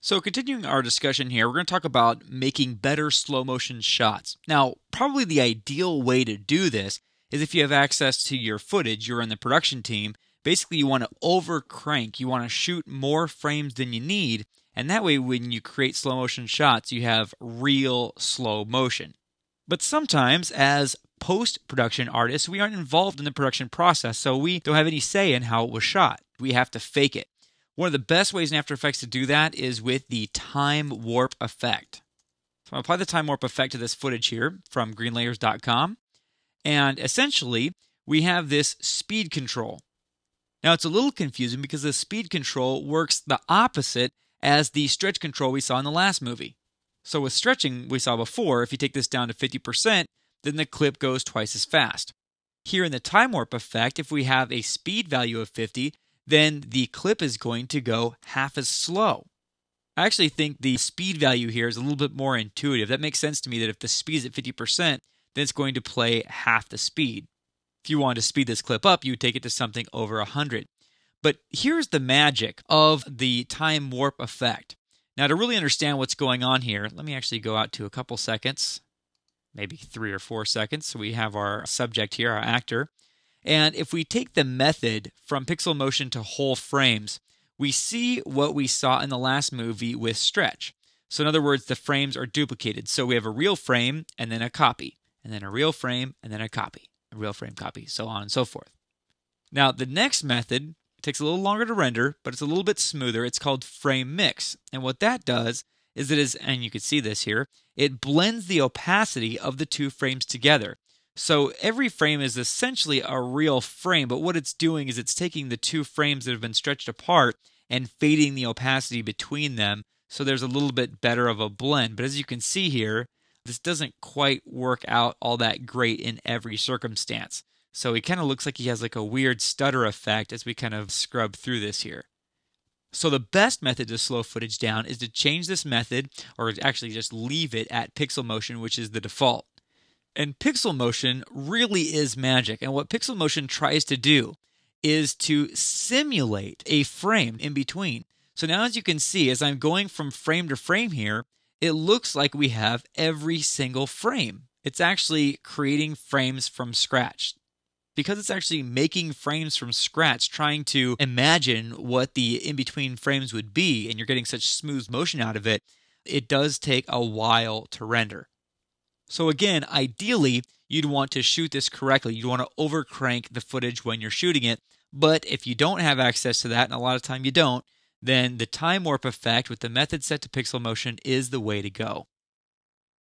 So, continuing our discussion here, we're going to talk about making better slow motion shots. Now, probably the ideal way to do this is if you have access to your footage, you're in the production team. Basically, you want to over crank, you want to shoot more frames than you need, and that way, when you create slow motion shots, you have real slow motion. But sometimes, as post production artists, we aren't involved in the production process, so we don't have any say in how it was shot. We have to fake it. One of the best ways in After Effects to do that is with the time warp effect. So I'm going to apply the time warp effect to this footage here from greenlayers.com. And essentially, we have this speed control. Now, it's a little confusing because the speed control works the opposite as the stretch control we saw in the last movie. So with stretching we saw before, if you take this down to 50%, then the clip goes twice as fast. Here in the time warp effect, if we have a speed value of 50, then the clip is going to go half as slow. I actually think the speed value here is a little bit more intuitive. That makes sense to me that if the speed is at 50%, then it's going to play half the speed. If you wanted to speed this clip up, you would take it to something over 100. But here's the magic of the time warp effect. Now, to really understand what's going on here, let me actually go out to a couple seconds, maybe 3 or 4 seconds. So we have our subject here, our actor. And if we take the method from pixel motion to whole frames, we see what we saw in the last movie with stretch. So in other words, the frames are duplicated. So we have a real frame and then a copy, and then a real frame and then a copy, a real frame copy, so on and so forth. Now, the next method takes a little longer to render, but it's a little bit smoother. It's called frame mix. And what that does is and you can see this here, it blends the opacity of the two frames together. So every frame is essentially a real frame, but what it's doing is it's taking the two frames that have been stretched apart and fading the opacity between them, so there's a little bit better of a blend. But as you can see here, this doesn't quite work out all that great in every circumstance. So it kind of looks like he has like a weird stutter effect as we kind of scrub through this here. So the best method to slow footage down is to change this method, or actually just leave it at pixel motion, which is the default. And pixel motion really is magic. And what pixel motion tries to do is to simulate a frame in between. So now as you can see, as I'm going from frame to frame here, it looks like we have every single frame. It's actually creating frames from scratch. Because it's actually making frames from scratch, trying to imagine what the in-between frames would be, and you're getting such smooth motion out of it, it does take a while to render. So again, ideally, you'd want to shoot this correctly. You'd want to overcrank the footage when you're shooting it. But if you don't have access to that, and a lot of time you don't, then the time warp effect with the method set to pixel motion is the way to go.